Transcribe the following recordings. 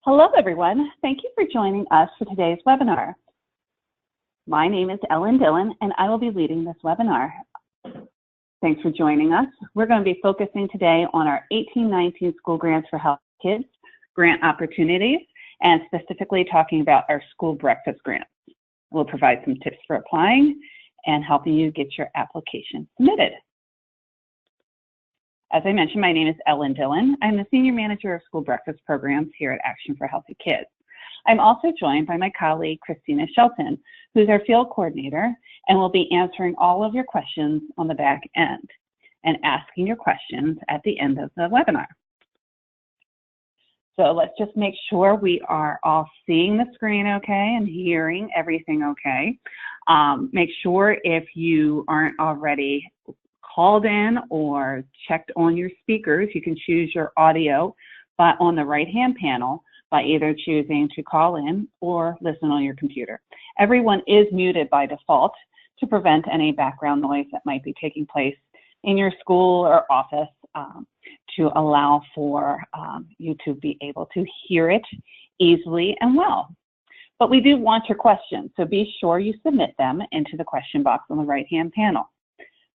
Hello, everyone. Thank you for joining us for today's webinar. My name is Ellen Dillon, and I will be leading this webinar. Thanks for joining us. We're going to be focusing today on our 1819 School Grants for Healthy Kids grant opportunities, and specifically talking about our school breakfast grants. We'll provide some tips for applying and helping you get your application submitted. As I mentioned, my name is Ellen Dillon. I'm the Senior Manager of School Breakfast Programs here at Action for Healthy Kids. I'm also joined by my colleague, Christina Shelton, who's our field coordinator, and will be answering all of your questions on the back end and asking your questions at the end of the webinar. So let's just make sure we are all seeing the screen okay and hearing everything okay. Make sure if you aren't already called in or checked on your speakers, you can choose your audio on the right-hand panel by either choosing to call in or listen on your computer. Everyone is muted by default to prevent any background noise that might be taking place in your school or office, to allow for you to be able to hear it easily and well. But we do want your questions, so be sure you submit them into the question box on the right-hand panel.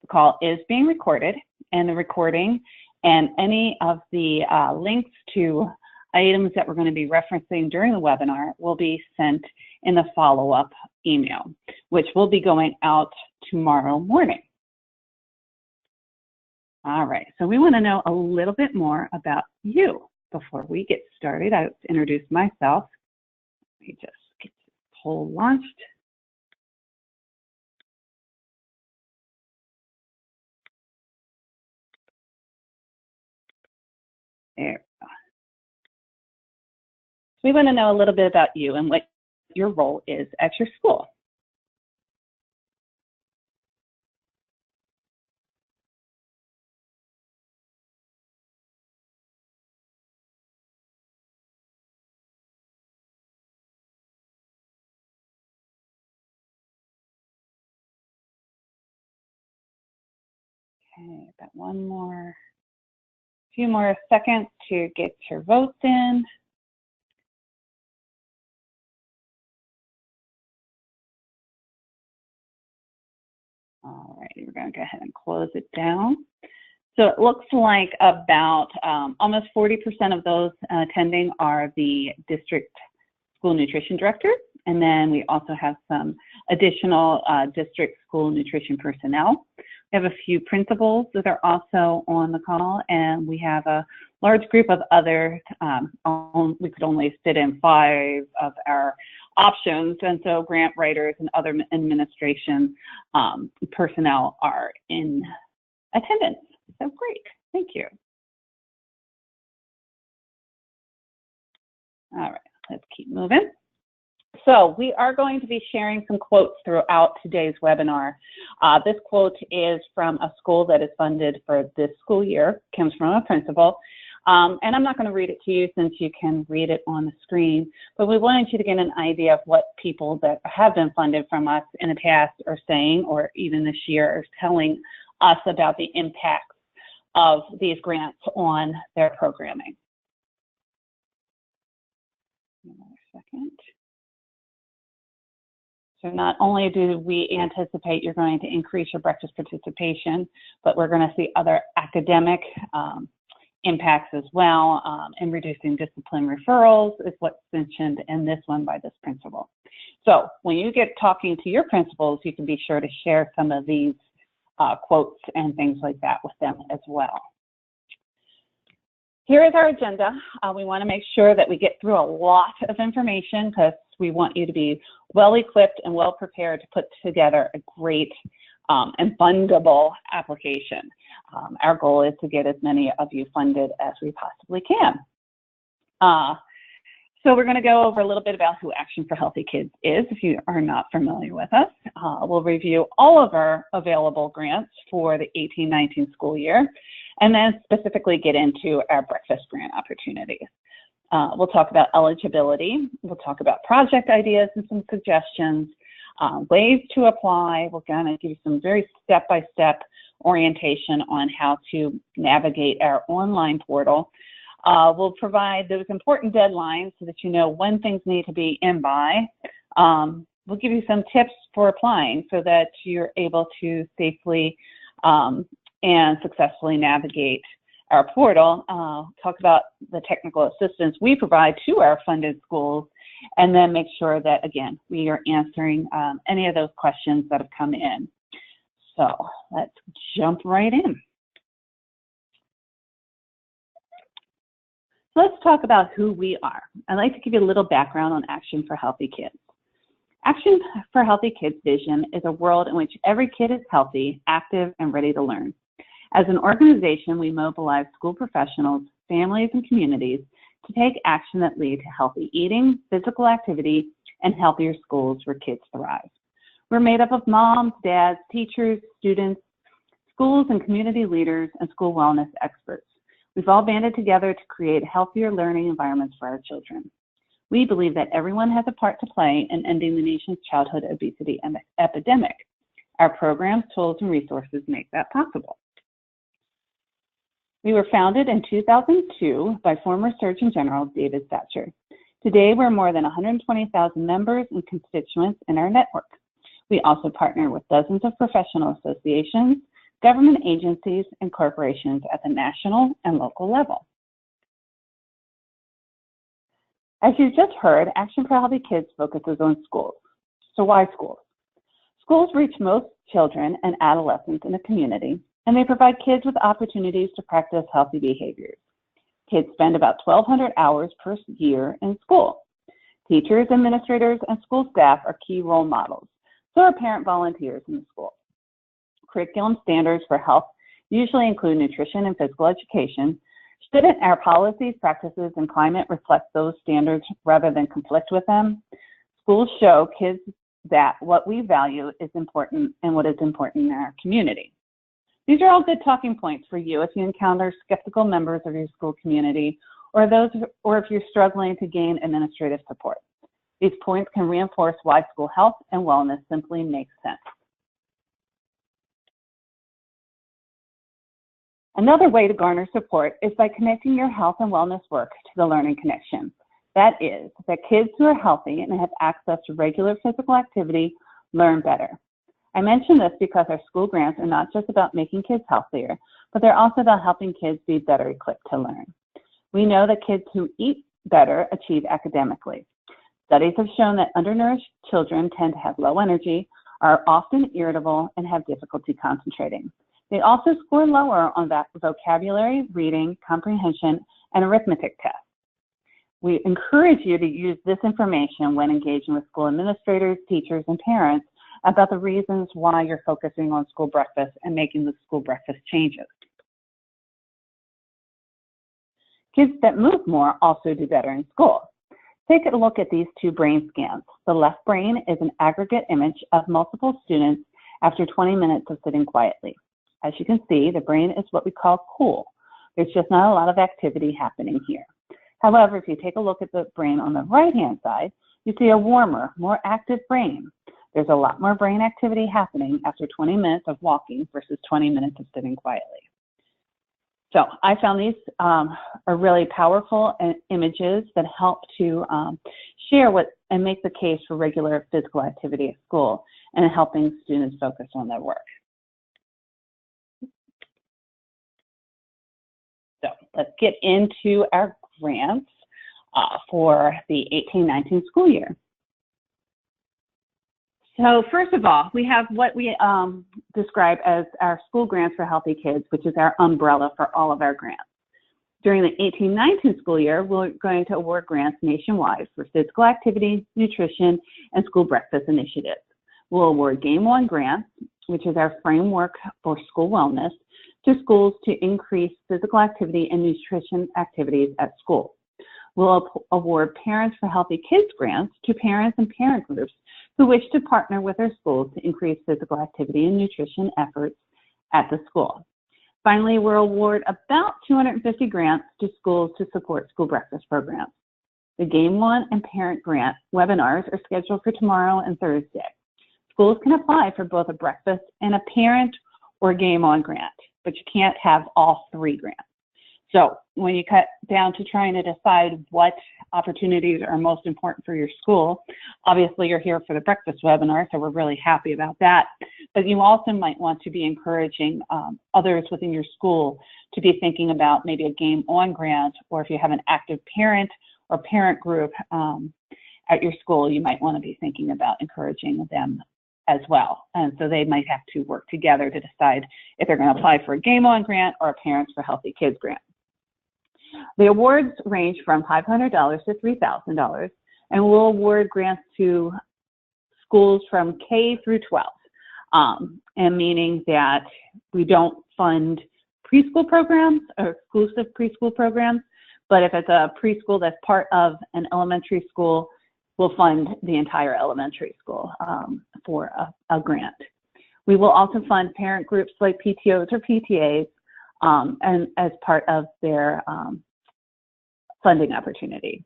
The call is being recorded, and the recording and any of the links to items that we're going to be referencing during the webinar will be sent in the follow-up email, which will be going out tomorrow morning. All right, so we want to know a little bit more about you. Before we get started, I'll introduce myself. Let me just get this poll launched. There we go. We want to know a little bit about you and what your role is at your school. Okay, got few more seconds to get your votes in. All right, we're going to go ahead and close it down. So it looks like about almost 40% of those attending are the district school nutrition directors. And then we also have some additional district school nutrition personnel. We have a few principals that are also on the call, and we have a large group of other, we could only fit in 5 of our options, and so grant writers and other administration personnel are in attendance. So great, thank you. All right, let's keep moving. So we are going to be sharing some quotes throughout today's webinar. This quote is from a school that is funded for this school year, comes from a principal. And I'm not going to read it to you since you can read it on the screen, but we wanted you to get an idea of what people that have been funded from us in the past are saying, or even this year are telling us about the impacts of these grants on their programming. Another second. So not only do we anticipate you're going to increase your breakfast participation, but we're going to see other academic impacts as well, and reducing discipline referrals is what's mentioned in this one by this principal. So when you get talking to your principals, you can be sure to share some of these quotes and things like that with them as well. Here is our agenda. We want to make sure that we get through a lot of information because we want you to be well equipped and well prepared to put together a great and fundable application. Our goal is to get as many of you funded as we possibly can. So we're going to go over a little bit about who Action for Healthy Kids is if you are not familiar with us. We'll review all of our available grants for the 18-19 school year, and then specifically get into our breakfast grant opportunities. We'll talk about eligibility. We'll talk about project ideas and some suggestions, ways to apply. We're going to give you some very step-by-step orientation on how to navigate our online portal. We'll provide those important deadlines so that you know when things need to be in by. We'll give you some tips for applying so that you're able to safely and successfully navigate our portal. Talk about the technical assistance we provide to our funded schools, and then make sure that, again, we are answering any of those questions that have come in. So let's jump right in. So let's talk about who we are. I'd like to give you a little background on Action for Healthy Kids. Action for Healthy Kids' vision is a world in which every kid is healthy, active, and ready to learn. As an organization, we mobilize school professionals, families, and communities to take action that lead to healthy eating, physical activity, and healthier schools where kids thrive. We're made up of moms, dads, teachers, students, schools and community leaders, and school wellness experts. We've all banded together to create healthier learning environments for our children. We believe that everyone has a part to play in ending the nation's childhood obesity epidemic. Our programs, tools, and resources make that possible. We were founded in 2002 by former Surgeon General David Satcher. Today, we're more than 120,000 members and constituents in our network. We also partner with dozens of professional associations, government agencies, and corporations at the national and local level. As you just heard, Action for Healthy Kids focuses on schools. So why schools? Schools reach most children and adolescents in a community, and they provide kids with opportunities to practice healthy behaviors. Kids spend about 1,200 hours per year in school. Teachers, administrators, and school staff are key role models. So are parent volunteers in the school. Curriculum standards for health usually include nutrition and physical education. Shouldn't our policies, practices, and climate reflect those standards rather than conflict with them? Schools show kids that what we value is important and what is important in our community. These are all good talking points for you if you encounter skeptical members of your school community or if you're struggling to gain administrative support. These points can reinforce why school health and wellness simply makes sense. Another way to garner support is by connecting your health and wellness work to the Learning Connection. That is, that kids who are healthy and have access to regular physical activity learn better. I mention this because our school grants are not just about making kids healthier, but they're also about helping kids be better equipped to learn. We know that kids who eat better achieve academically. Studies have shown that undernourished children tend to have low energy, are often irritable, and have difficulty concentrating. They also score lower on vocabulary, reading, comprehension, and arithmetic tests. We encourage you to use this information when engaging with school administrators, teachers, and parents about the reasons why you're focusing on school breakfast and making the school breakfast changes. Kids that move more also do better in school. Take a look at these two brain scans. The left brain is an aggregate image of multiple students after 20 minutes of sitting quietly. As you can see, the brain is what we call cool. There's just not a lot of activity happening here. However, if you take a look at the brain on the right-hand side, you see a warmer, more active brain. There's a lot more brain activity happening after 20 minutes of walking versus 20 minutes of sitting quietly. So I found these are really powerful images that help to share and make the case for regular physical activity at school and helping students focus on their work. So let's get into our grants for the 18-19 school year. So first of all, we have what we describe as our School Grants for Healthy Kids, which is our umbrella for all of our grants. During the 18-19 school year, we're going to award grants nationwide for physical activity, nutrition, and school breakfast initiatives. We'll award Game One grants, which is our framework for school wellness, to schools to increase physical activity and nutrition activities at school. We'll award Parents for Healthy Kids grants to parents and parent groups who wish to partner with their schools to increase physical activity and nutrition efforts at the school. Finally, we'll award about 250 grants to schools to support school breakfast programs. The Game One and Parent Grant webinars are scheduled for tomorrow and Thursday. Schools can apply for both a breakfast and a parent or Game On grant, but you can't have all three grants. So when you cut down to trying to decide what opportunities are most important for your school, obviously you're here for the breakfast webinar, so we're really happy about that. But you also might want to be encouraging others within your school to be thinking about maybe a Game On grant, or if you have an active parent or parent group at your school, you might want to be thinking about encouraging them as well. And so they might have to work together to decide if they're going to apply for a Game On grant or a Parents for Healthy Kids grant. The awards range from $500 to $3,000, and we'll award grants to schools from K through 12, and meaning that we don't fund preschool programs or exclusive preschool programs, but if it's a preschool that's part of an elementary school, we'll fund the entire elementary school for a grant. We will also fund parent groups like PTOs or PTAs and as part of their funding opportunity.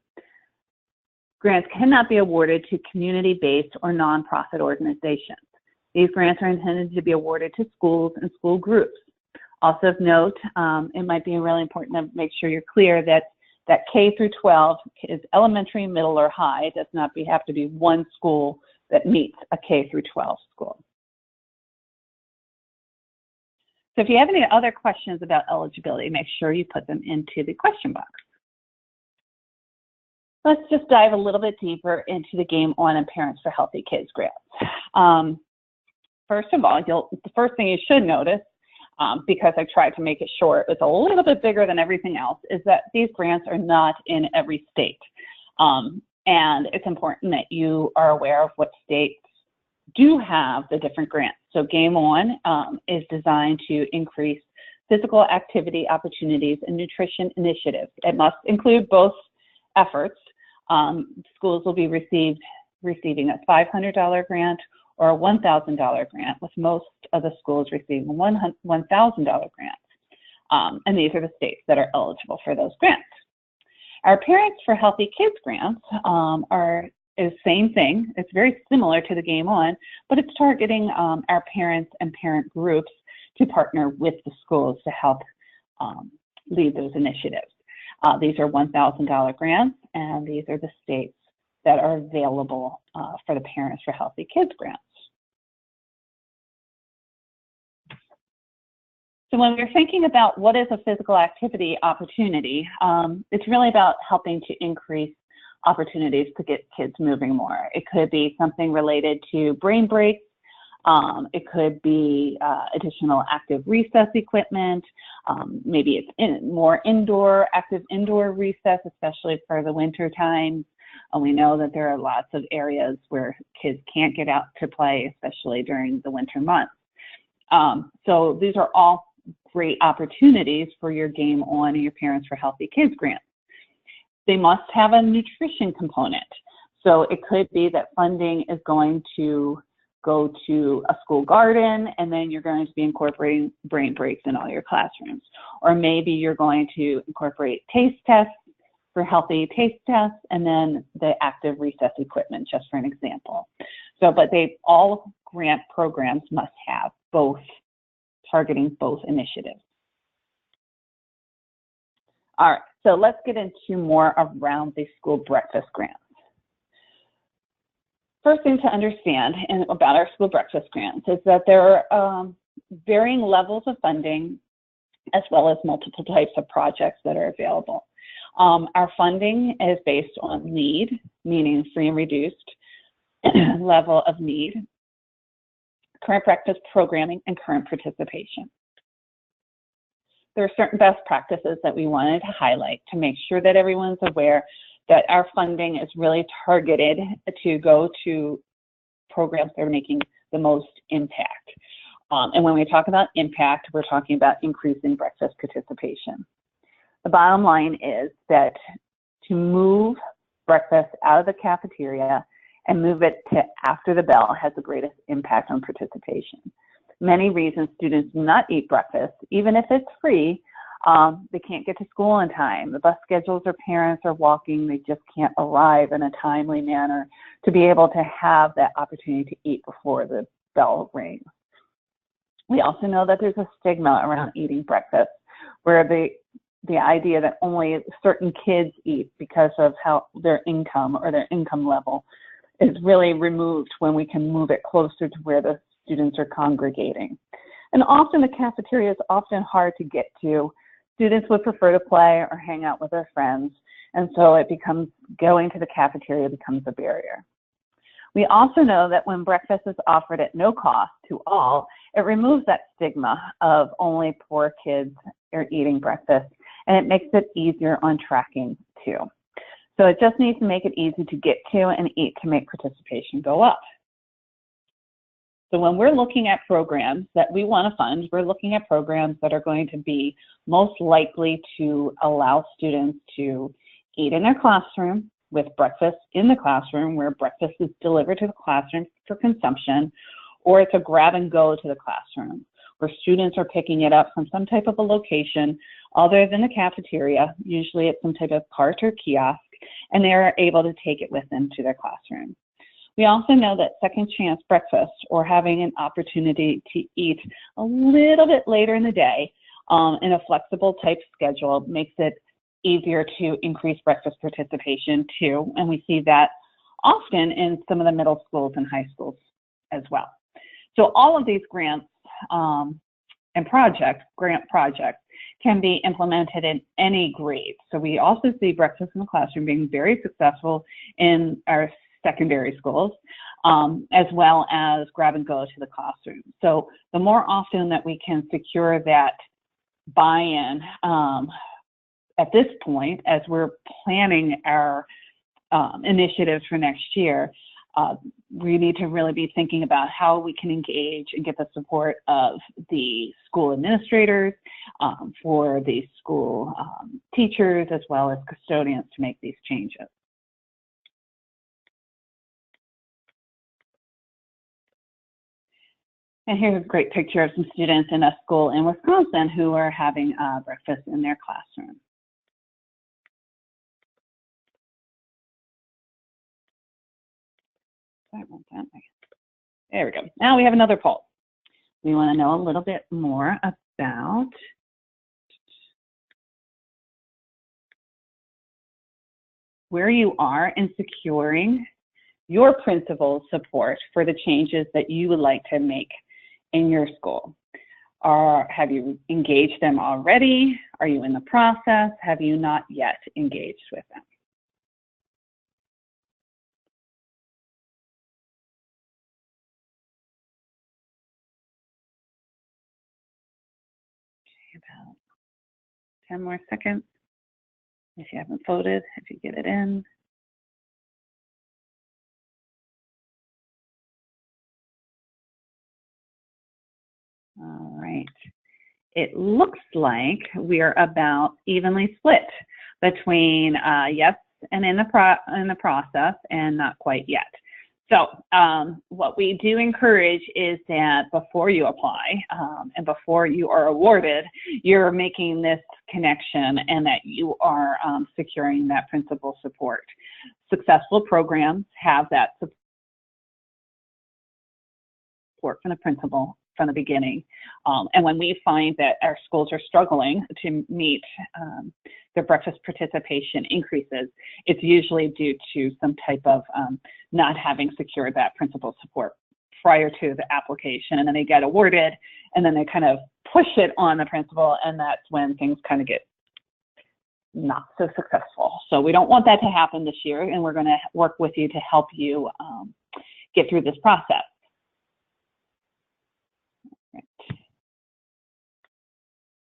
Grants cannot be awarded to community-based or nonprofit organizations. These grants are intended to be awarded to schools and school groups. Also of note, it might be really important to make sure you're clear that K through 12 is elementary, middle, or high. It does not have to be one school that meets a K through 12 school. So if you have any other questions about eligibility, make sure you put them into the question box. Let's just dive a little bit deeper into the Game On and Parents for Healthy Kids grants. First of all, the first thing you should notice, because I tried to make it short, it's a little bit bigger than everything else, is that these grants are not in every state. And it's important that you are aware of what states do have the different grants. So Game On is designed to increase physical activity opportunities and nutrition initiatives. It must include both efforts. Schools will be receiving a $500 grant or a $1,000 grant, with most of the schools receiving $1,000 grants. And these are the states that are eligible for those grants. Our Parents for Healthy Kids grants is the same thing. It's very similar to the Game On, but it's targeting our parents and parent groups to partner with the schools to help lead those initiatives. These are $1,000 grants, and these are the states that are available for the Parents for Healthy Kids grants. So when we're thinking about what is a physical activity opportunity, it's really about helping to increase opportunities to get kids moving more. It could be something related to brain breaks. It could be additional active recess equipment. Maybe it's more active indoor recess, especially for the winter times. We know that there are lots of areas where kids can't get out to play, especially during the winter months. So these are all great opportunities for your Game On and your Parents for Healthy Kids grants. They must have a nutrition component. So it could be that funding is going to go to a school garden, and then you're going to be incorporating brain breaks in all your classrooms. Or maybe you're going to incorporate taste tests for healthy taste tests, and then the active recess equipment, just for an example. So, but all grant programs must have both, targeting both initiatives. All right, so let's get into more around the school breakfast grants. First thing to understand about our school breakfast grants is that there are varying levels of funding, as well as multiple types of projects that are available. Our funding is based on need, meaning free and reduced level of need, current breakfast programming, and current participation. There are certain best practices that we wanted to highlight to make sure that everyone's aware that our funding is really targeted to go to programs that are making the most impact. And when we talk about impact, we're talking about increasing breakfast participation. The bottom line is that to move breakfast out of the cafeteria and move it to after the bell has the greatest impact on participation. Many reasons students do not eat breakfast, even if it's free. They can't get to school on time. The bus schedules, or parents are walking. They just can't arrive in a timely manner to be able to have that opportunity to eat before the bell rings. We also know that there's a stigma around eating breakfast, where the idea that only certain kids eat because of how their income or their income level is really removed when we can move it closer to where the students are congregating. And often the cafeteria is often hard to get to. Students would prefer to play or hang out with their friends, and so it becomes, going to the cafeteria becomes a barrier. We also know that when breakfast is offered at no cost to all, it removes that stigma of only poor kids are eating breakfast, and it makes it easier on tracking too. So it just needs to make it easy to get to and eat to make participation go up. So when we're looking at programs that we want to fund, we're looking at programs that are going to be most likely to allow students to eat in their classroom with breakfast in the classroom, where breakfast is delivered to the classroom for consumption, or it's a grab and go to the classroom, where students are picking it up from some type of a location other than the cafeteria, usually it's some type of cart or kiosk, and they are able to take it with them to their classroom. We also know that second chance breakfast, or having an opportunity to eat a little bit later in the day in a flexible type schedule, makes it easier to increase breakfast participation too. And we see that often in some of the middle schools and high schools as well. So all of these grants and grant projects can be implemented in any grade. So we also see breakfast in the classroom being very successful in our secondary schools, as well as grab and go to the classroom. So the more often that we can secure that buy-in at this point, as we're planning our initiatives for next year, we need to really be thinking about how we can engage and get the support of the school administrators, for the school teachers, as well as custodians to make these changes. And here's a great picture of some students in a school in Wisconsin who are having breakfast in their classroom. There we go. Now we have another poll. We want to know a little bit more about where you are in securing your principal's support for the changes that you would like to make in your school. Have you engaged them already? Are you in the process? Have you not yet engaged with them? About 10 more seconds. If you haven't voted, if you get it in. All right. It looks like we are about evenly split between yes and in the process and not quite yet. So what we do encourage is that before you apply and before you are awarded, you're making this connection and that you are securing that principal support. Successful programs have that support from the principal from the beginning. And when we find that our schools are struggling to meet their breakfast participation increases, it's usually due to some type of not having secured that principal support prior to the application, and then they get awarded, and then they kind of push it on the principal, and that's when things kind of get not so successful. So we don't want that to happen this year, and we're going to work with you to help you get through this process.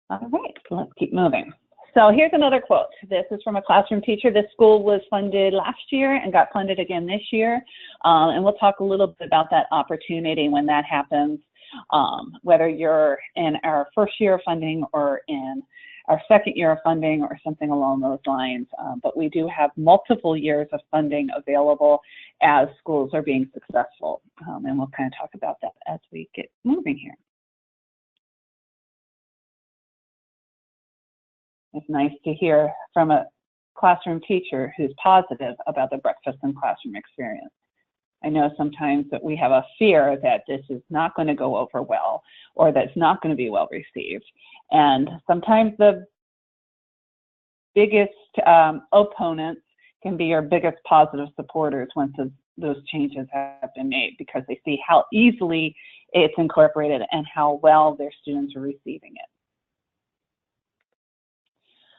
All right, so let's keep moving. So here's another quote. This is from a classroom teacher. This school was funded last year and got funded again this year. And we'll talk a little bit about that opportunity when that happens, whether you're in our first year of funding or in our second year of funding or something along those lines. But we do have multiple years of funding available as schools are being successful. And we'll kind of talk about that as we get moving here. It's nice to hear from a classroom teacher who's positive about the breakfast and classroom experience. I know sometimes that we have a fear that this is not going to go over well or that it's not going to be well received. And sometimes the biggest opponents can be your biggest positive supporters once those changes have been made, because they see how easily it's incorporated and how well their students are receiving it.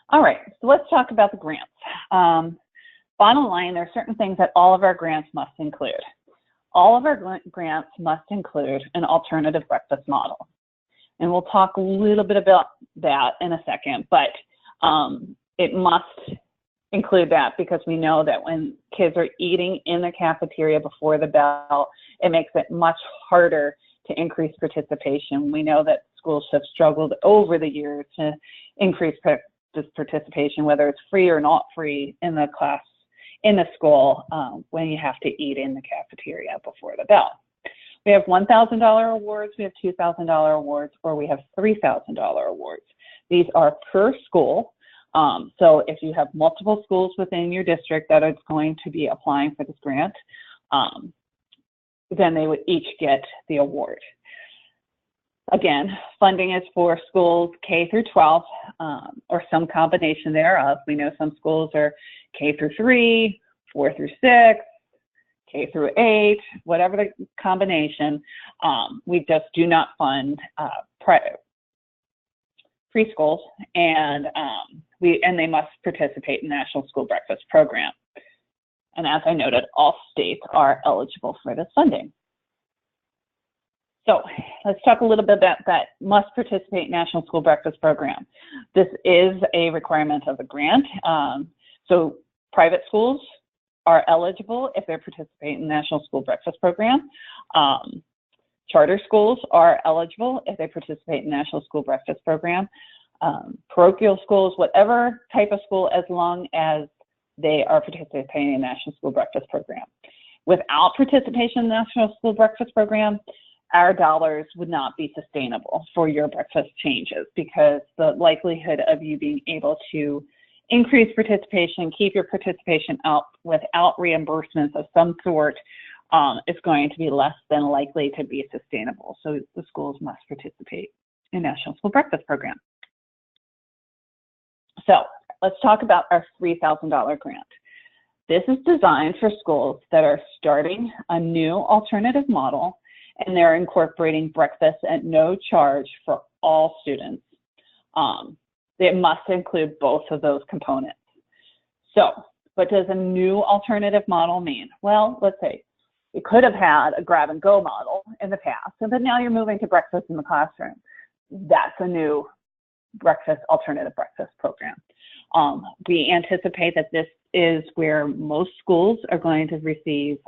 All right, so let's talk about the grants. Bottom line, there are certain things that all of our grants must include. All of our grants must include an alternative breakfast model. And we'll talk a little bit about that in a second, but it must include that, because we know that when kids are eating in the cafeteria before the bell, it makes it much harder to increase participation. We know that schools have struggled over the years to increase participation, whether it's free or not free in the class, in the school, when you have to eat in the cafeteria before the bell. We have $1,000 awards, we have $2,000 awards, or we have $3,000 awards. These are per school. So if you have multiple schools within your district that are going to be applying for this grant, then they would each get the award. Again, funding is for schools K through 12, or some combination thereof. We know some schools are K through 3, 4 through 6, K through 8, whatever the combination. We just do not fund preschools, and they must participate in the National School Breakfast Program. And as I noted, all states are eligible for this funding. So let's talk a little bit about that must participate in National School Breakfast Program. This is a requirement of the grant. So private schools are eligible if they're participating in the National School Breakfast Program. Charter schools are eligible if they participate in the National School Breakfast Program. Parochial schools, whatever type of school, as long as they are participating in the National School Breakfast Program. Without participation in the National School Breakfast Program, our dollars would not be sustainable for your breakfast changes, because the likelihood of you being able to increase participation, keep your participation up without reimbursements of some sort is going to be less than likely to be sustainable. So the schools must participate in National School Breakfast Program. So let's talk about our $3,000 grant. This is designed for schools that are starting a new alternative model, and they're incorporating breakfast at no charge for all students. It must include both of those components. So what does a new alternative model mean? Well, let's say you could have had a grab-and-go model in the past, and then now you're moving to breakfast in the classroom. That's a new alternative breakfast program. We anticipate that this is where most schools are going to receive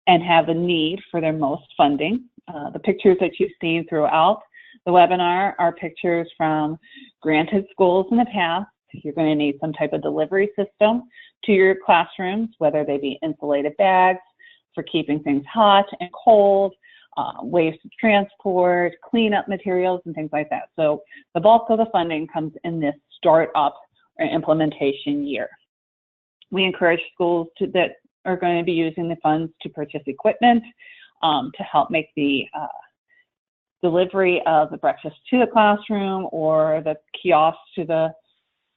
and have a need for their most funding. The pictures that you've seen throughout the webinar are pictures from granted schools in the past. You're going to need some type of delivery system to your classrooms, whether they be insulated bags for keeping things hot and cold, ways to transport, cleanup materials, and things like that. So the bulk of the funding comes in this startup or implementation year. We encourage schools that are going to be using the funds to purchase equipment to help make the delivery of the breakfast to the classroom, or the kiosk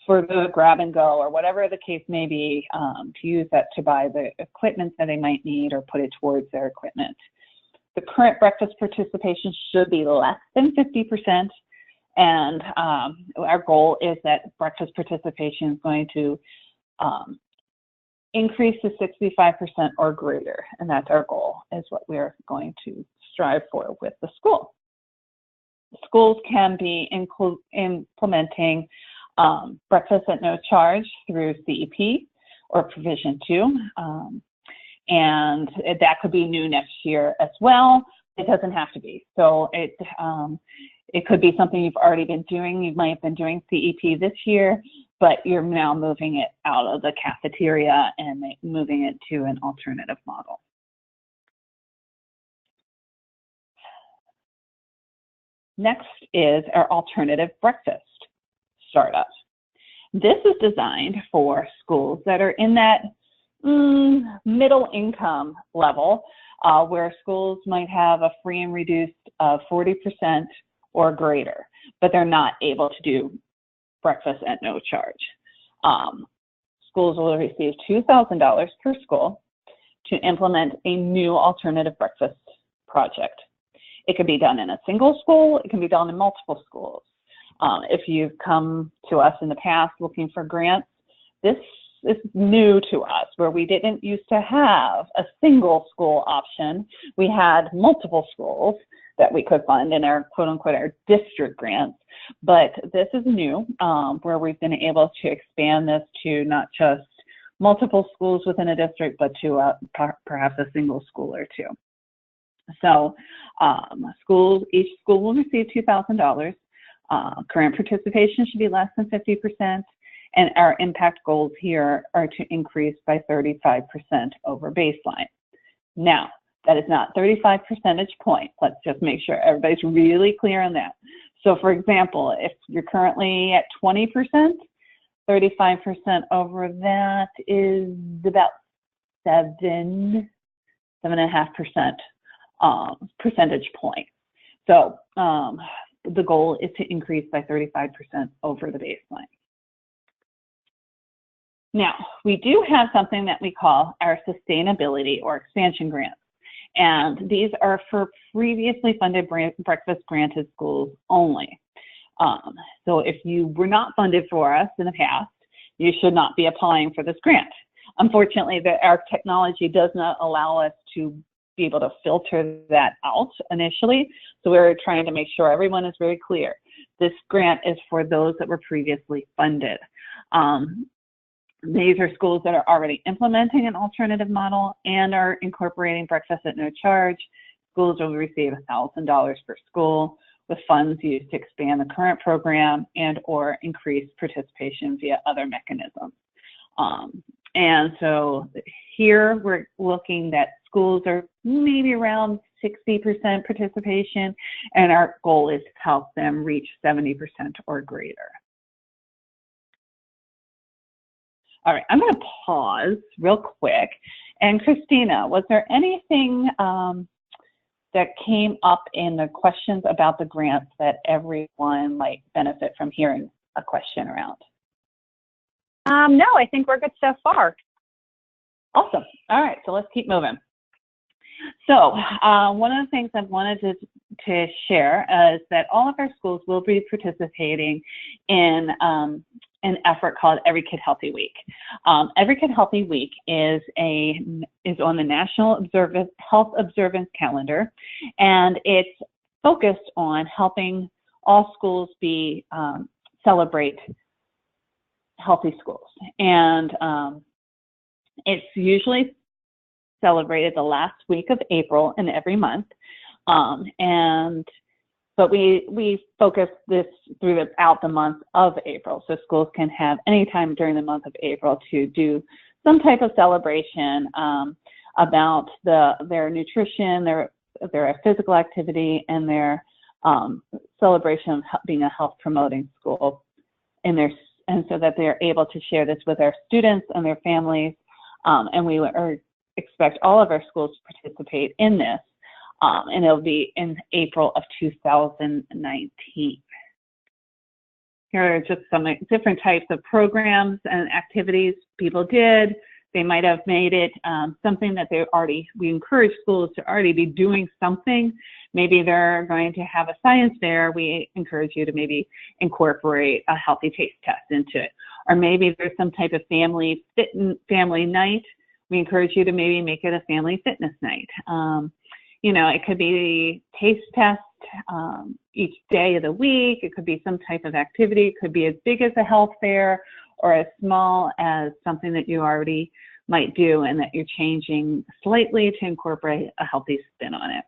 for the grab and go, or whatever the case may be, to use that to buy the equipment that they might need or put it towards their equipment. The current breakfast participation should be less than 50%, and our goal is that breakfast participation is going to increase to 65% or greater, and that's our goal, is what we're going to strive for with the school. Schools can be implementing breakfast at no charge through CEP or Provision 2, and that could be new next year as well. It doesn't have to be. So it could be something you've already been doing. You might have been doing CEP this year, but you're now moving it out of the cafeteria and moving it to an alternative model. Next is our alternative breakfast startup. This is designed for schools that are in that middle income level, where schools might have a free and reduced 40% or greater, but they're not able to do breakfast at no charge. Schools will receive $2,000 per school to implement a new alternative breakfast project. It can be done in a single school. It can be done in multiple schools. If you've come to us in the past looking for grants, this is new to us, where we didn't used to have a single school option. We had multiple schools that we could fund in our quote-unquote our district grants, but this is new, where we've been able to expand this to not just multiple schools within a district, but to perhaps a single school or two. So each school will receive $2,000. Current participation should be less than 50%, and our impact goals here are to increase by 35% over baseline. Now, that is not 35 percentage points. Let's just make sure everybody's really clear on that. So for example, if you're currently at 20%, 35% over that is about 7.5% percentage point. So the goal is to increase by 35% over the baseline. Now, we do have something that we call our sustainability or expansion grants. And these are for previously funded breakfast granted schools only. So if you were not funded for us in the past, you should not be applying for this grant. Unfortunately, our technology does not allow us to be able to filter that out initially. So we're trying to make sure everyone is very clear. This grant is for those that were previously funded. These are schools that are already implementing an alternative model and are incorporating breakfast at no charge. Schools will receive $1,000 per school, with funds used to expand the current program and or increase participation via other mechanisms. And so here we're looking that schools are maybe around 60% participation, and our goal is to help them reach 70% or greater. All right, I'm going to pause real quick. And Christina, was there anything that came up in the questions about the grants that everyone might benefit from hearing a question around? No, I think we're good so far. Awesome. All right, so let's keep moving. So one of the things I wanted to share is that all of our schools will be participating in an effort called Every Kid Healthy Week. Every Kid Healthy Week is on the National Health Observance Calendar, and it's focused on helping all schools celebrate healthy schools. And it's usually celebrated the last week of April in every month. But we focus this throughout the month of April. So schools can have any time during the month of April to do some type of celebration about their nutrition, their physical activity, and their celebration of being a health promoting school and so that they're able to share this with our students and their families. And we expect all of our schools to participate in this. And it'll be in April of 2019. Here are just some different types of programs and activities people did. They might have made it something that we encourage schools to already be doing something. Maybe they're going to have a science fair. We encourage you to maybe incorporate a healthy taste test into it. Or maybe there's some type of family night. We encourage you to maybe make it a family fitness night. You know, it could be a taste test each day of the week. It could be some type of activity. It could be as big as a health fair or as small as something that you already might do and that you're changing slightly to incorporate a healthy spin on it.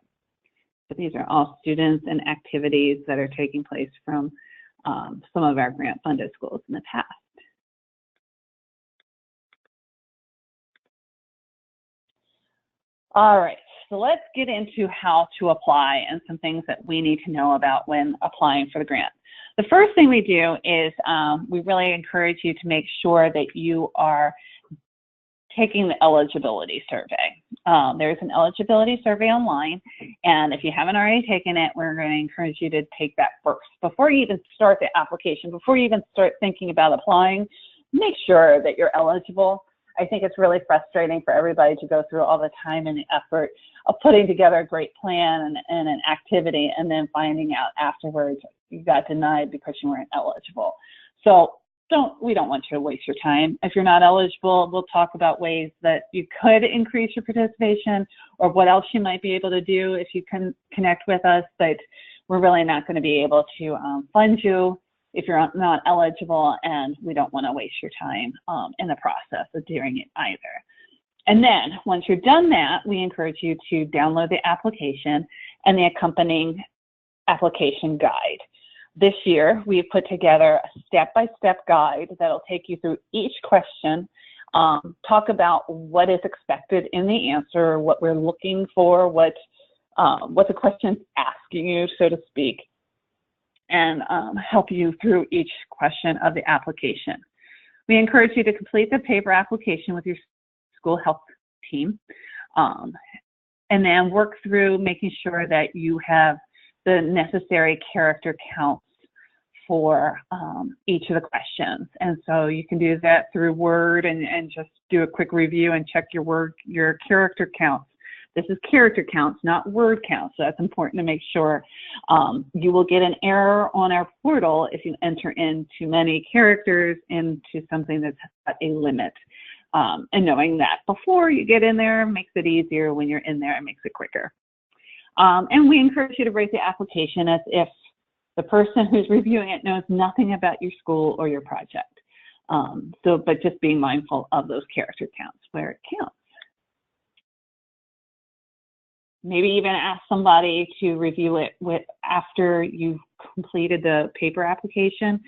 So these are all students and activities that are taking place from some of our grant-funded schools in the past. All right, so let's get into how to apply and some things that we need to know about when applying for the grant. The first thing we do is we really encourage you to make sure that you are taking the eligibility survey. There's an eligibility survey online, and if you haven't already taken it, we're going to encourage you to take that first. Before you even start the application, before you even start thinking about applying, make sure that you're eligible. I think it's really frustrating for everybody to go through all the time and the effort of putting together a great plan and an activity, and then finding out afterwards you got denied because you weren't eligible. So we don't want you to waste your time. If you're not eligible, we'll talk about ways that you could increase your participation or what else you might be able to do if you can connect with us, but we're really not going to be able to fund you if you're not eligible, and we don't want to waste your time in the process of doing it either. And then once you're done that, we encourage you to download the application and the accompanying application guide. This year, we put together a step-by-step guide that'll take you through each question, talk about what is expected in the answer, what we're looking for, what the question's asking you, so to speak, and help you through each question of the application. We encourage you to complete the paper application with your school health team, and then work through making sure that you have the necessary character counts for each of the questions. And so you can do that through Word and just do a quick review and check your character counts. This is character counts, not word counts. So that's important to make sure. You will get an error on our portal if you enter in too many characters into something that's at a limit. And knowing that before you get in there makes it easier. When you're in there, it makes it quicker. And we encourage you to rate the application as if the person who's reviewing it knows nothing about your school or your project. But just being mindful of those character counts where it counts. Maybe even ask somebody to review it after you've completed the paper application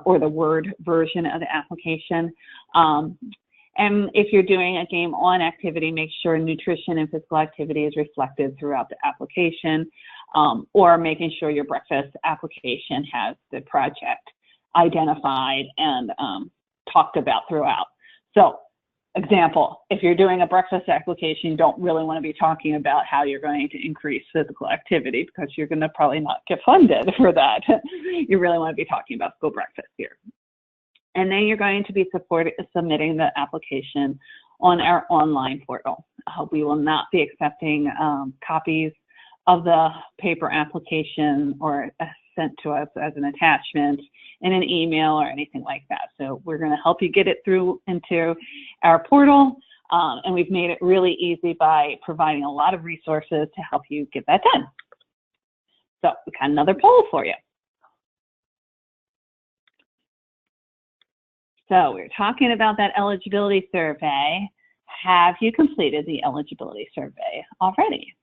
or the Word version of the application. And if you're doing a game on activity, make sure nutrition and physical activity is reflected throughout the application, or making sure your breakfast application has the project identified and talked about throughout. So, example, if you're doing a breakfast application, you don't really want to be talking about how you're going to increase physical activity because you're going to probably not get funded for that. You really want to be talking about school breakfast here. And then you're going to be submitting the application on our online portal. We will not be accepting copies of the paper application or sent to us as an attachment in an email or anything like that. So we're going to help you get it through into our portal, and we've made it really easy by providing a lot of resources to help you get that done. So we got another poll for you. So we're talking about that eligibility survey. Have you completed the eligibility survey already?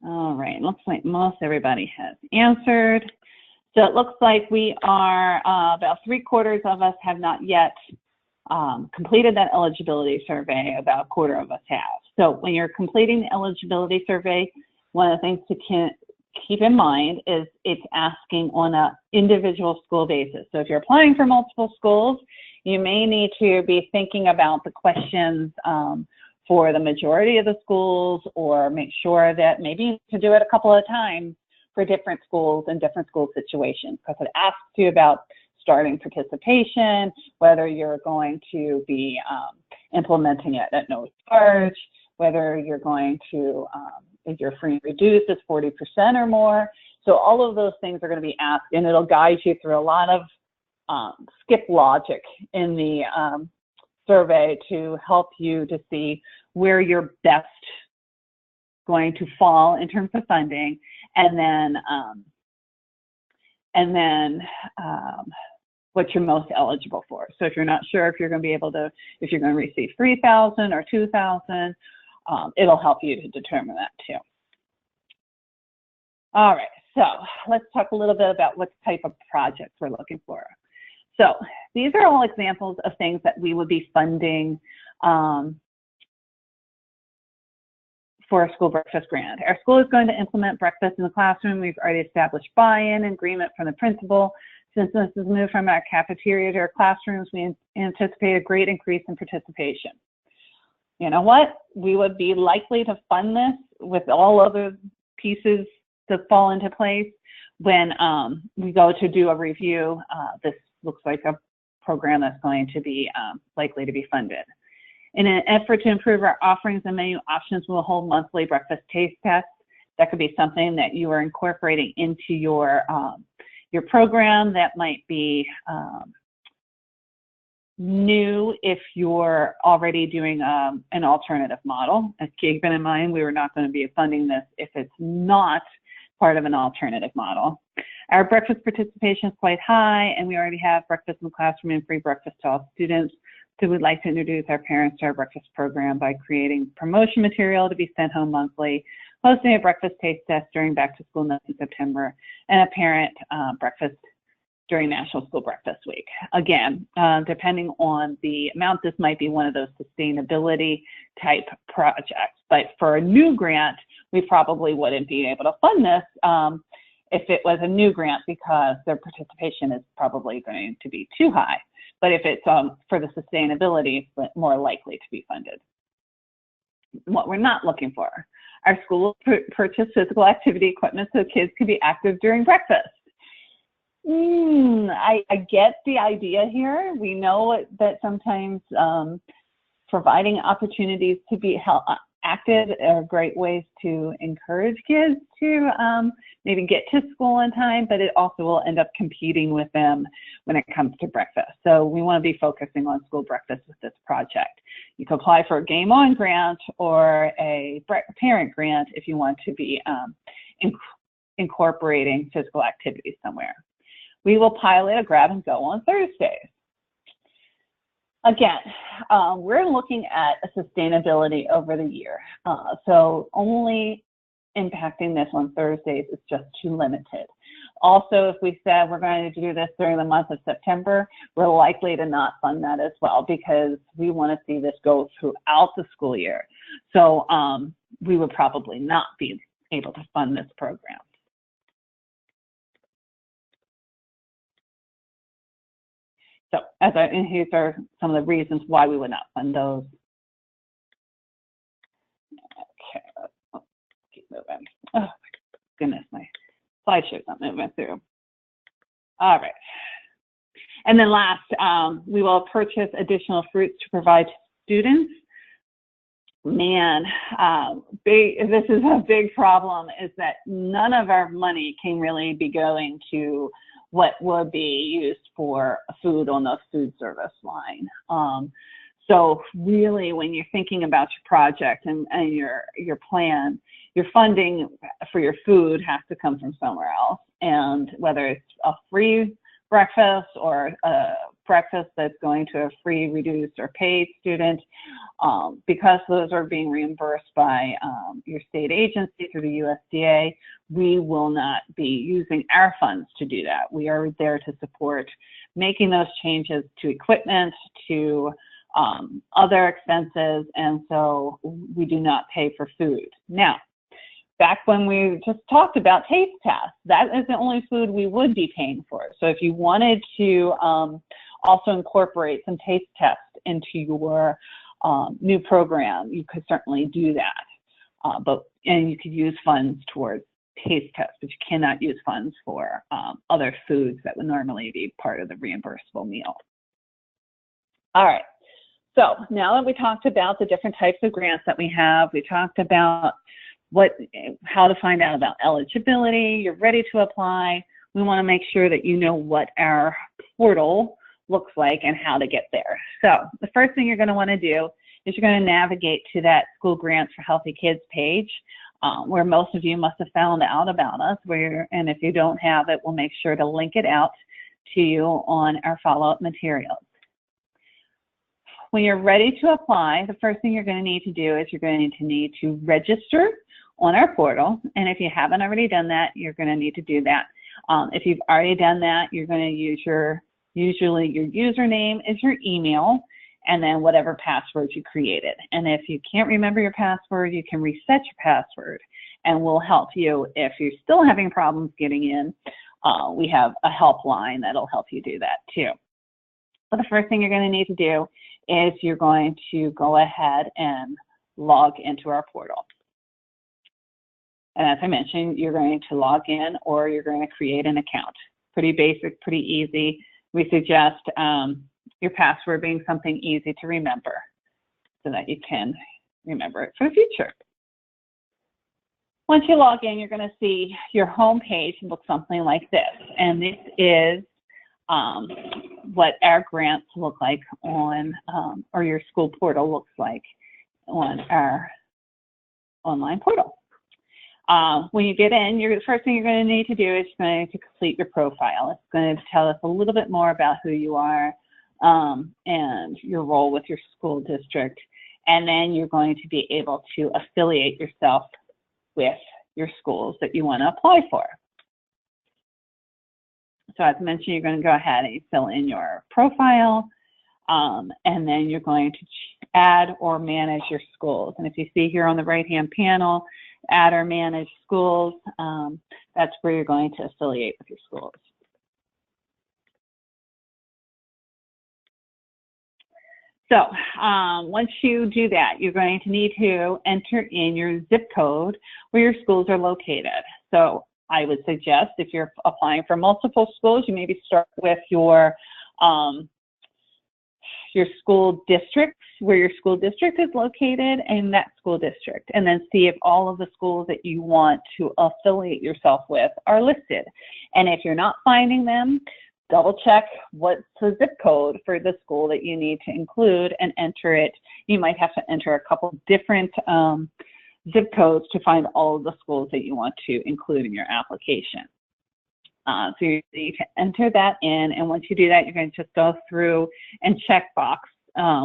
All right, looks like most everybody has answered. So it looks like we are about 3/4 of us have not yet completed that eligibility survey. About 1/4 of us have. So when you're completing the eligibility survey, one of the things to keep in mind is it's asking on an individual school basis. So if you're applying for multiple schools, you may need to be thinking about the questions for the majority of the schools, or make sure that maybe you can do it a couple of times for different schools and different school situations, because it asks you about starting participation, whether you're going to be implementing it at no charge, whether you're going to, if your free and reduced is 40% or more. So all of those things are going to be asked, and it'll guide you through a lot of skip logic in the survey to help you to see where you're best going to fall in terms of funding, and then what you're most eligible for. So if you're not sure if you're going to be able to, if you're going to receive $3,000 or $2,000, it'll help you to determine that too. All right, so let's talk a little bit about what type of projects we're looking for. So these are all examples of things that we would be funding for a school breakfast grant. Our school is going to implement breakfast in the classroom. We've already established buy-in agreement from the principal, Since this is moved from our cafeteria to our classrooms, we anticipate a great increase in participation. You know what? We would be likely to fund this with all other pieces to fall into place when we go to do a review. This looks like a program that's going to be likely to be funded. In an effort to improve our offerings and menu options, we'll hold monthly breakfast taste tests. That could be something that you are incorporating into your program. That might be new if you're already doing an alternative model. Keeping in mind, we were not going to be funding this if it's not part of an alternative model. Our breakfast participation is quite high, and we already have breakfast in the classroom and free breakfast to all students. So we'd like to introduce our parents to our breakfast program by creating promotion material to be sent home monthly, hosting a breakfast taste test during back to school month in September, and a parent breakfast during National School Breakfast Week. Again, depending on the amount, this might be one of those sustainability type projects. But for a new grant, we probably wouldn't be able to fund this if it was a new grant, because their participation is probably going to be too high. But if it's for the sustainability, it's more likely to be funded. What we're not looking for, our school purchase physical activity equipment so kids can be active during breakfast. I get the idea here. We know that sometimes providing opportunities to be active are great ways to encourage kids to maybe get to school on time, but it also will end up competing with them when it comes to breakfast. So we want to be focusing on school breakfast with this project. You can apply for a Game On grant or a parent grant if you want to be incorporating physical activities somewhere. We will pilot a grab and go on Thursdays. Again, we're looking at a sustainability over the year. So only impacting this on Thursdays is just too limited. Also, if we said we're going to do this during the month of September, we're likely to not fund that as well, because we want to see this go throughout the school year. So we would probably not be able to fund this program. So and here are some of the reasons why we would not fund those. Okay, let's keep moving. Oh my goodness, my slideshow's not moving through. All right. And then last, we will purchase additional fruits to provide to students. Man, this is a big problem, is that none of our money can really be going to what would be used for food on the food service line. So really, when you're thinking about your project and your plan, your funding for your food has to come from somewhere else. And whether it's a free breakfast or a breakfast that's going to a free, reduced, or paid student, because those are being reimbursed by your state agency through the USDA, we will not be using our funds to do that. We are there to support making those changes to equipment, to other expenses, and so we do not pay for food. Now, back when we just talked about taste tests, that is the only food we would be paying for. So if you wanted to also incorporate some taste tests into your new program, you could certainly do that. And you could use funds towards taste tests, but you cannot use funds for other foods that would normally be part of the reimbursable meal. All right. So now that we talked about the different types of grants that we have, we talked about how to find out about eligibility, you're ready to apply, we want to make sure that you know what our portal looks like and how to get there. So the first thing you're going to want to do is you're going to navigate to that School Grants for Healthy Kids page, where most of you must have found out about us, and if you don't have it, we'll make sure to link it out to you on our follow-up materials. When you're ready to apply, the first thing you're going to need to do is you're going to need to register on our portal. And if you haven't already done that, you're going to need to do that. If you've already done that, you're going to use usually your username is your email, and then whatever password you created. And if you can't remember your password, you can reset your password, and we'll help you if you're still having problems getting in. we have a helpline that'll help you do that too. But the first thing you're going to need to do is you're going to go ahead and log into our portal. And as I mentioned, you're going to log in or you're going to create an account. Pretty basic, pretty easy. We suggest your password being something easy to remember so that you can remember it for the future. Once you log in, you're going to see your home page looks something like this. And this is what our grants look like on, or your school portal looks like on our online portal. When you get in, the first thing you're going to need to do is going to complete your profile. It's going to tell us a little bit more about who you are and your role with your school district. And then you're going to be able to affiliate yourself with your schools that you want to apply for. So as mentioned, you're going to go ahead and fill in your profile, and then you're going to add or manage your schools. And if you see here on the right-hand panel, add or manage schools, that's where you're going to affiliate with your schools. So once you do that, you're going to need to enter in your zip code where your schools are located. So I would suggest if you're applying for multiple schools, you maybe start with your school district, where your school district is located in that school district, and then see if all of the schools that you want to affiliate yourself with are listed. And if you're not finding them, double check what's the zip code for the school that you need to include and enter it. You might have to enter a couple different zip codes to find all of the schools that you want to include in your application. So you need to enter that in, and once you do that, you're going to just go through and check box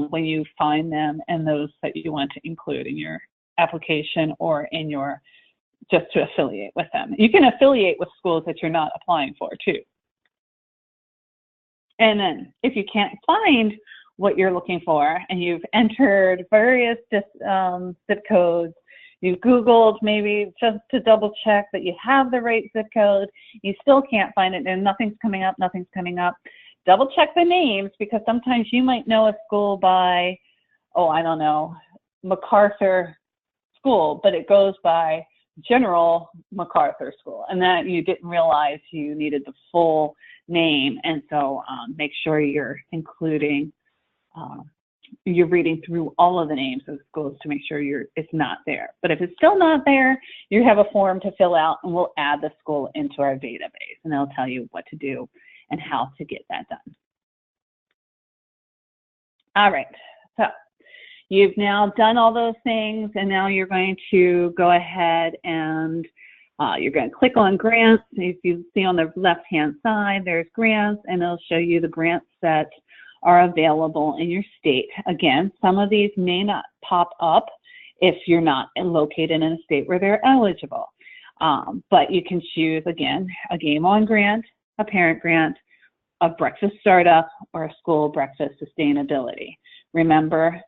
when you find them and those that you want to include in your application or in your, just to affiliate with them. You can affiliate with schools that you're not applying for too. And then if you can't find what you're looking for and you've entered various zip codes, you've Googled maybe just to double check that you have the right zip code, you still can't find it and nothing's coming up, double check the names, because sometimes you might know a school by, oh, I don't know, MacArthur School, but it goes by General MacArthur School, and that you didn't realize you needed the full name. And so make sure you're including, you're reading through all of the names of schools to make sure it's not there. But if it's still not there, you have a form to fill out, and we'll add the school into our database, and it'll tell you what to do and how to get that done. All right, so you've now done all those things, and now you're going to go ahead and you're going to click on grants. If you see on the left-hand side, there's grants, and it'll show you the grants that are available in your state. Again, some of these may not pop up if you're not located in a state where they're eligible. But you can choose, again, a Game On grant, a parent grant, a breakfast startup, or a school breakfast sustainability. Remember,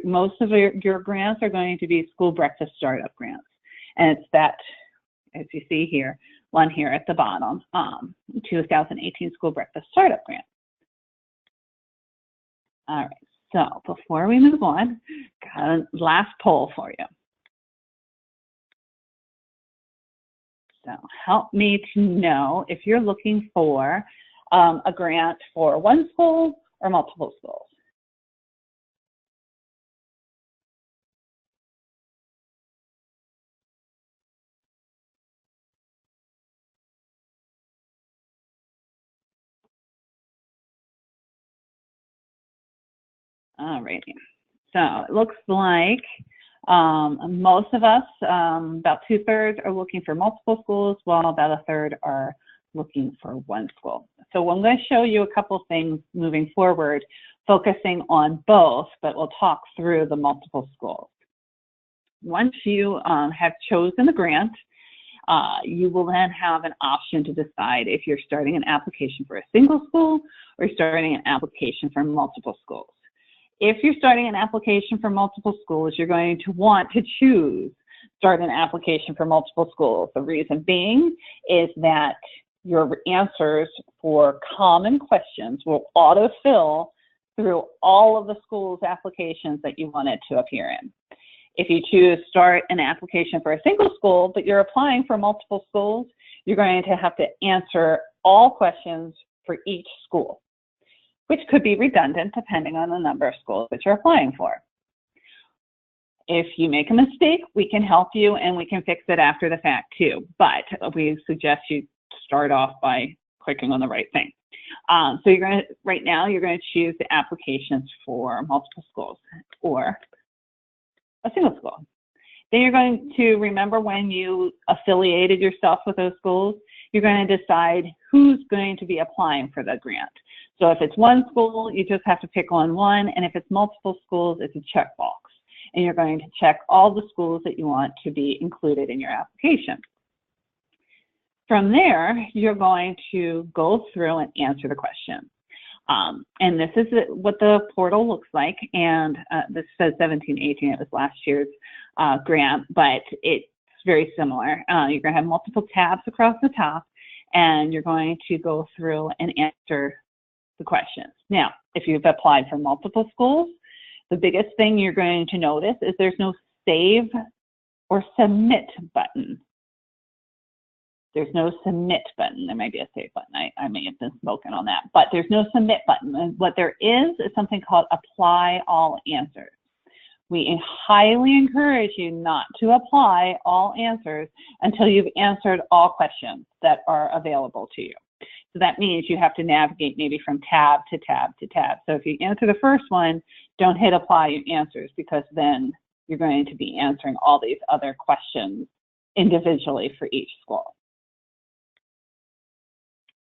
most of your grants are going to be school breakfast startup grants. And it's that, as you see here, one here at the bottom, 2018 School Breakfast Startup Grant. All right, so before we move on, got a last poll for you. So help me to know if you're looking for a grant for one school or multiple schools. All righty. So it looks like most of us, about 2/3, are looking for multiple schools, while about 1/3 are looking for one school. So I'm going to show you a couple things moving forward, focusing on both, but we'll talk through the multiple schools. Once you have chosen the grant, you will then have an option to decide if you're starting an application for a single school or starting an application for multiple schools. If you're starting an application for multiple schools, you're going to want to choose start an application for multiple schools. The reason being is that your answers for common questions will autofill through all of the school's applications that you want it to appear in. If you choose start an application for a single school, but you're applying for multiple schools, you're going to have to answer all questions for each school, which could be redundant depending on the number of schools that you're applying for. If you make a mistake, we can help you and we can fix it after the fact too, but we suggest you start off by clicking on the right thing. So right now you're going to choose the applications for multiple schools or a single school. Then you're going to remember when you affiliated yourself with those schools, you're going to decide who's going to be applying for the grant. So if it's one school, you just have to pick on one, and if it's multiple schools, it's a checkbox. And you're going to check all the schools that you want to be included in your application. From there, you're going to go through and answer the question. And this is what the portal looks like. And this says 1718, it was last year's grant, but it's very similar. You're going to have multiple tabs across the top, and you're going to go through and answer the questions. Now, if you've applied for multiple schools, the biggest thing you're going to notice is there's no save or submit button. There's no submit button. There might be a save button. I may have been spoken on that, but there's no submit button. And what there is something called apply all answers. We highly encourage you not to apply all answers until you've answered all questions that are available to you. So that means you have to navigate maybe from tab to tab to tab. So if you answer the first one, don't hit apply your answers, because then you're going to be answering all these other questions individually for each school.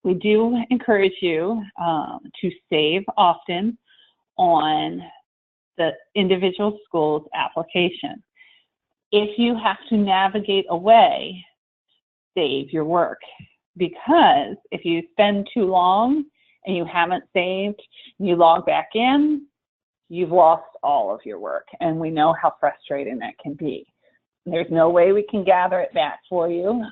We do encourage you to save often on the individual school's application. If you have to navigate away, save your work, because if you spend too long and you haven't saved, and you log back in, you've lost all of your work, and we know how frustrating that can be. There's no way we can gather it back for you,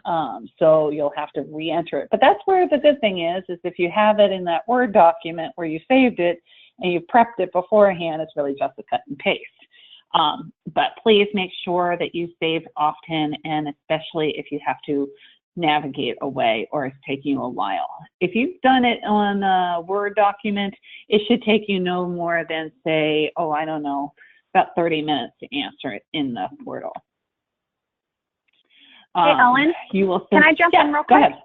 so you'll have to re-enter it. But that's where the good thing is if you have it in that Word document where you saved it and you prepped it beforehand, it's really just a cut and paste. But please make sure that you save often, and especially if you have to navigate away or it's taking you a while. If you've done it on a Word document, it should take you no more than, say, oh, I don't know, about 30 minutes to answer it in the portal. Hey, Ellen, can I jump in real quick? Go ahead.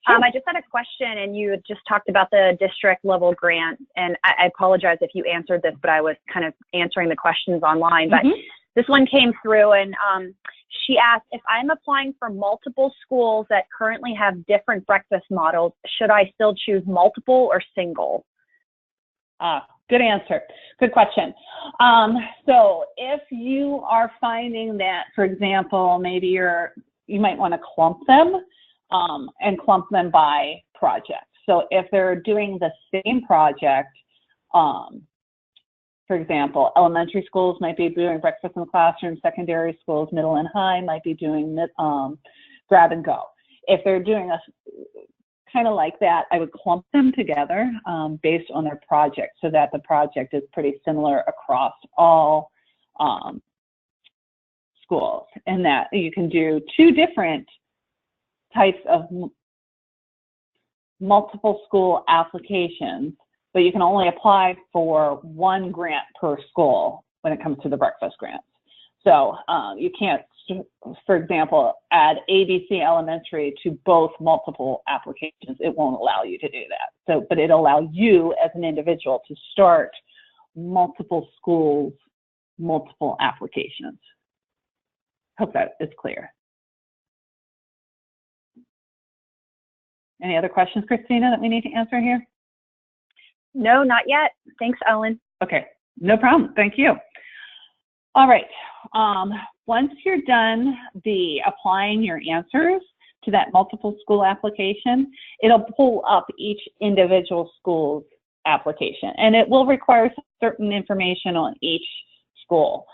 Sure. I just had a question, and you had just talked about the district level grant, and I apologize if you answered this, but I was kind of answering the questions online. But this one came through, and she asked, if I'm applying for multiple schools that currently have different breakfast models, should I still choose multiple or single? Good answer. Good question. So if you are finding that, for example, maybe you might want to clump them and clump them by project. So if they're doing the same project, for example, elementary schools might be doing breakfast in the classroom, secondary schools, middle and high might be doing grab and go. If they're doing a kind of like that, I would clump them together based on their project, so that the project is pretty similar across all schools, and that you can do two different types of multiple school applications, but you can only apply for one grant per school when it comes to the breakfast grants. So you can't, for example, add ABC Elementary to both multiple applications. It won't allow you to do that. So, but it'll allow you as an individual to start multiple schools, multiple applications. Hope that is clear. Any other questions, Christina, that we need to answer here? No, not yet. Thanks, Ellen. Okay, no problem. Thank you. All right. Once you're done applying your answers to that multiple school application, it'll pull up each individual school's application, and it will require certain information on each school.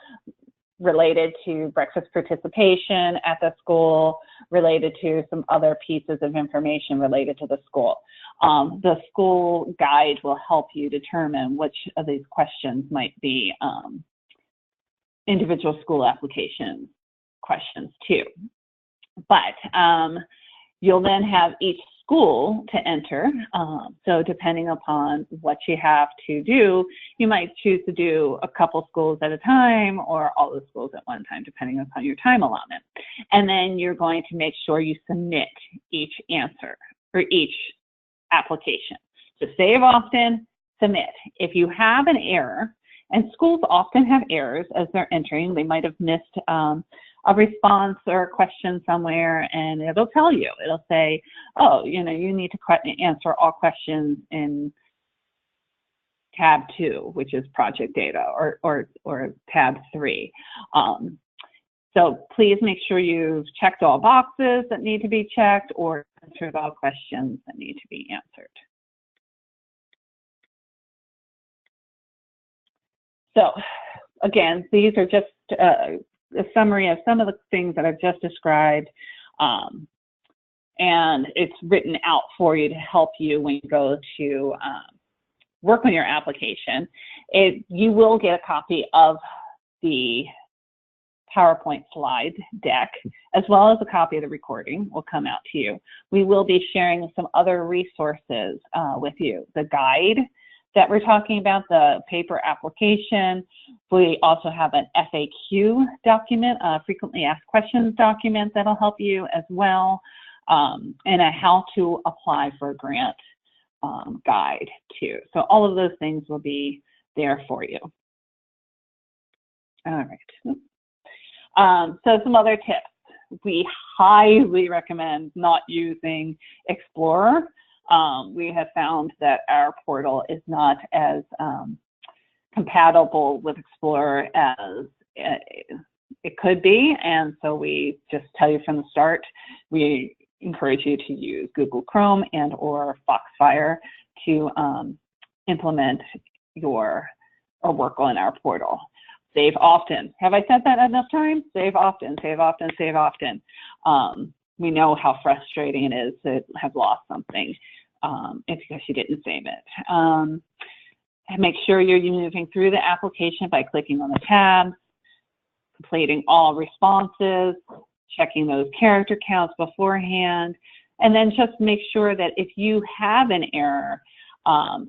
related to breakfast participation at the school, related to some other pieces of information related to the school. The school guide will help you determine which of these questions might be individual school application questions too. But you'll then have each school to enter. So depending upon what you have to do, you might choose to do a couple schools at a time or all the schools at one time, depending upon your time allotment. And then you're going to make sure you submit each answer or each application. So save often, submit. If you have an error, and schools often have errors as they're entering, they might have missed a response or a question somewhere, and it'll tell you. It'll say, oh, you know, you need to answer all questions in tab 2, which is project data, or tab 3. So please make sure you've checked all boxes that need to be checked or answered all questions that need to be answered. So again, these are just a summary of some of the things that I've just described, and it's written out for you to help you when you go to work on your application. You will get a copy of the PowerPoint slide deck, as well as a copy of the recording will come out to you. We will be sharing some other resources with you. The guide that we're talking about, the paper application. We also have an FAQ document, a frequently asked questions document that'll help you as well, and a how to apply for a grant guide too. So all of those things will be there for you. All right. So some other tips. We highly recommend not using Explorer. We have found that our portal is not as compatible with Explorer as it could be, and so we just tell you from the start, we encourage you to use Google Chrome and or Foxfire to implement or work on our portal. Save often. Have I said that enough times? Save often, save often, save often. We know how frustrating it is to have lost something if because you didn't save it. And make sure you're moving through the application by clicking on the tabs, completing all responses, checking those character counts beforehand, and then just make sure that if you have an error,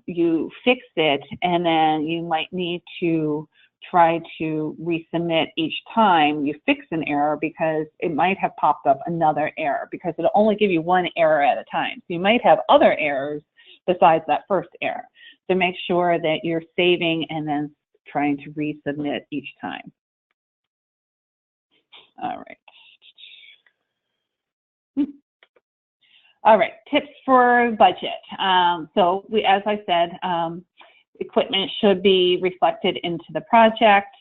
you fix it, and then you might need to try to resubmit each time you fix an error, because it might have popped up another error, because it'll only give you one error at a time. So you might have other errors besides that first error. So make sure that you're saving and then trying to resubmit each time. All right. All right, tips for budget. So as I said, equipment should be reflected into the project.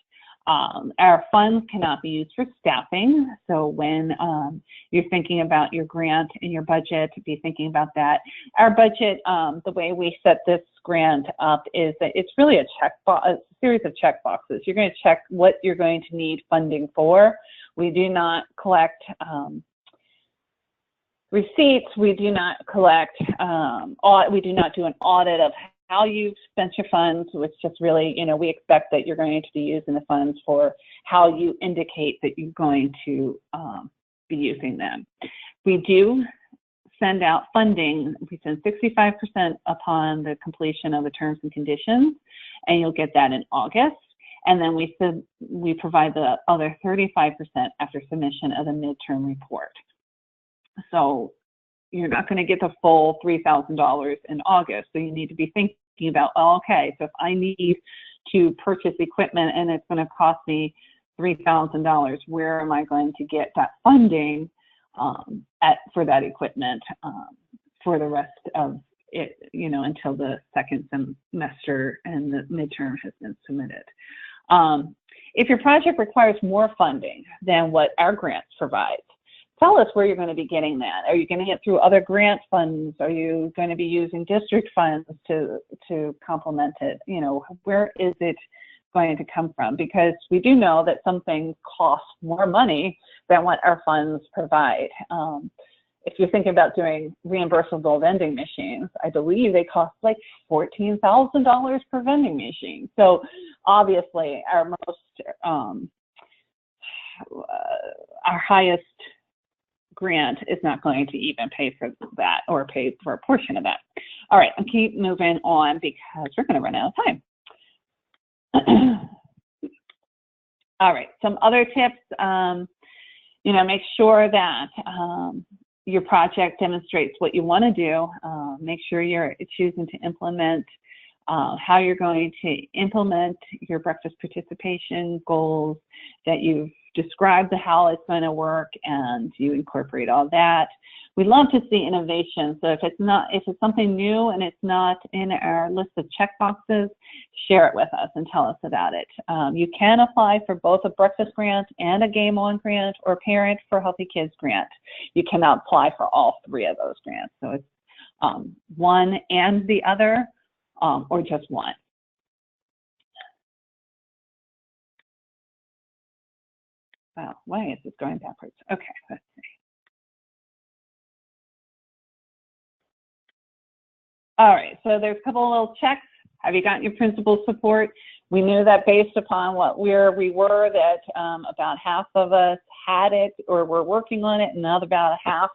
Our funds cannot be used for staffing. So when you're thinking about your grant and your budget, be thinking about that. Our budget, the way we set this grant up is that it's really a series of check boxes. You're going to check what you're going to need funding for. We do not collect receipts. We do not collect, we do not do an audit of how you've spent your funds. It's just really, we expect that you're going to be using the funds for how you indicate that you're going to be using them. We do send out funding. We send 65% upon the completion of the terms and conditions, and you'll get that in August. And then we provide the other 35% after submission of the midterm report. So you're not going to get the full $3,000 in August. So you need to be thinking about, oh, okay, so if I need to purchase equipment and it's going to cost me $3,000, where am I going to get that funding for that equipment for the rest of it, until the second semester and the midterm has been submitted. If your project requires more funding than what our grants provide, tell us where you're going to be getting that. Are you going to get through other grant funds? Are you going to be using district funds to complement it? Where is it going to come from, because we do know that some things cost more money than what our funds provide. If you're thinking about doing reimbursable vending machines, I believe they cost like $14,000 per vending machine. So obviously our highest grant is not going to even pay for that or pay for a portion of that. All right, I'll keep moving on because we're going to run out of time. All right, some other tips. Make sure that your project demonstrates what you want to do. Make sure you're choosing to implement how you're going to implement your breakfast participation goals, that you've described how it's going to work and you incorporate all that. We love to see innovation. So if it's something new and it's not in our list of checkboxes, share it with us and tell us about it. You can apply for both a breakfast grant and a Game On grant or Parent for Healthy Kids grant. You cannot apply for all three of those grants. So it's one and the other, or just one. Wow, why is this going backwards? Okay, let's see. All right, so there's a couple of little checks. Have you gotten your principal support? We knew that based upon where we were, that about half of us had it or were working on it, and now about half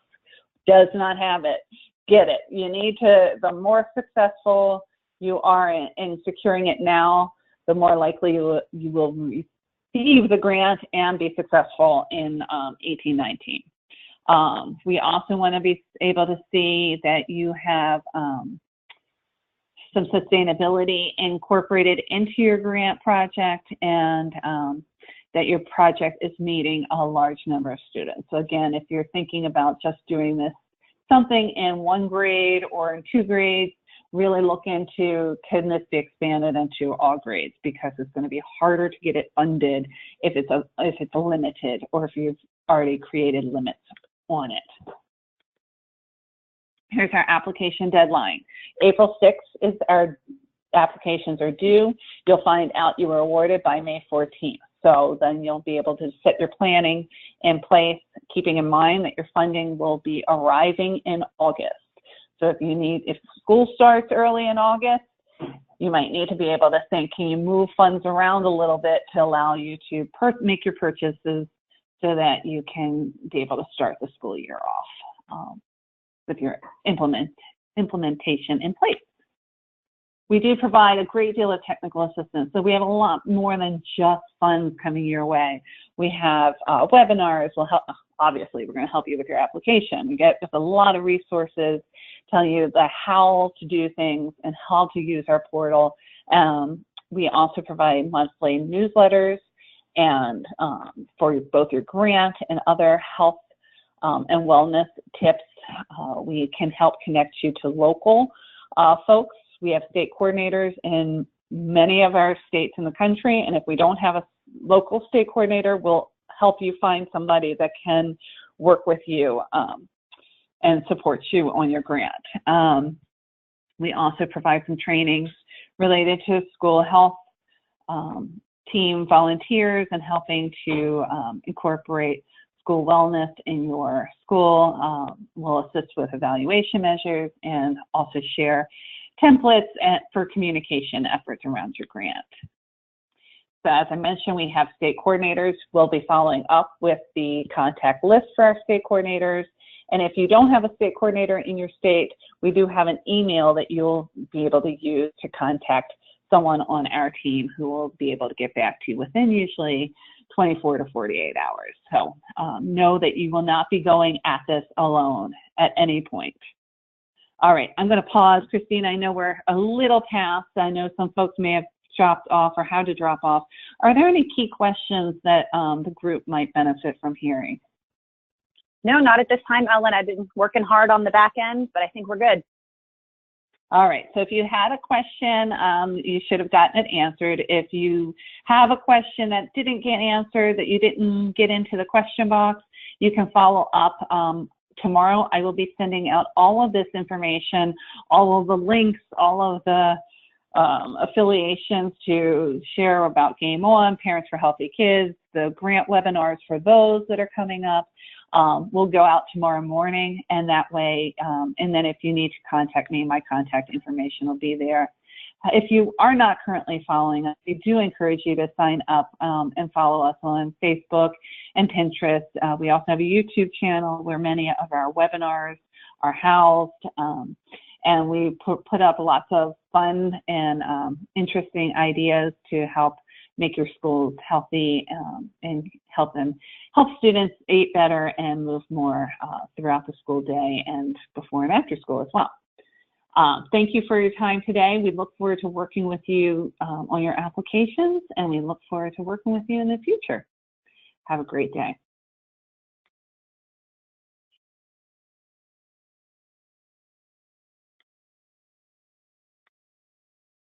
does not have it. Get it. You need to, the more successful you are in securing it now, the more likely you will receive the grant and be successful in 18-19. We also want to be able to see that you have some sustainability incorporated into your grant project, and that your project is meeting a large number of students. So again, if you're thinking about just doing something in one grade or in 2 grades, really look into, can this be expanded into all grades, because it's going to be harder to get it funded if it's limited, or if you've already created limits on it. Here's our application deadline. April 6th is our applications are due. You'll find out you were awarded by May 14th. So then you'll be able to set your planning in place, keeping in mind that your funding will be arriving in August. So if school starts early in August, you might need to be able to think, can you move funds around a little bit to allow you to make your purchases so that you can be able to start the school year off with your implementation in place. We do provide a great deal of technical assistance. So we have a lot more than just funds coming your way. We have webinars. Obviously, we're going to help you with your application. We get just a lot of resources telling you how to do things and how to use our portal. We also provide monthly newsletters and for both your grant and other health and wellness tips. We can help connect you to local folks. We have state coordinators in many of our states in the country, and if we don't have a local state coordinator, we'll help you find somebody that can work with you and support you on your grant. We also provide some trainings related to school health, team volunteers, and helping to incorporate school wellness in your school. We'll assist with evaluation measures and also share templates for communication efforts around your grant. So as I mentioned, we have state coordinators. We'll be following up with the contact list for our state coordinators. And if you don't have a state coordinator in your state, we do have an email that you'll be able to use to contact someone on our team who will be able to get back to you within usually 24 to 48 hours. So know that you will not be going at this alone at any point. All right, I'm going to pause. Christine, I know we're a little past. I know some folks may have dropped off or how to drop off. Are there any key questions that the group might benefit from hearing? No, not at this time, Ellen. I've been working hard on the back end, but I think we're good. All right, so if you had a question, you should have gotten it answered. If you have a question that didn't get answered, that you didn't get into the question box, you can follow up. Tomorrow, I will be sending out all of this information, all of the links, all of the affiliations to share about Game On, Parents for Healthy Kids, the grant webinars for those that are coming up. Will go out tomorrow morning, and that way, and then if you need to contact me, my contact information will be there. If you are not currently following us, we do encourage you to sign up and follow us on Facebook and Pinterest. We also have a YouTube channel where many of our webinars are housed, and we put up lots of fun and interesting ideas to help make your schools healthy and help students eat better and move more throughout the school day and before and after school as well. Thank you for your time today. We look forward to working with you on your applications, and we look forward to working with you in the future. Have a great day.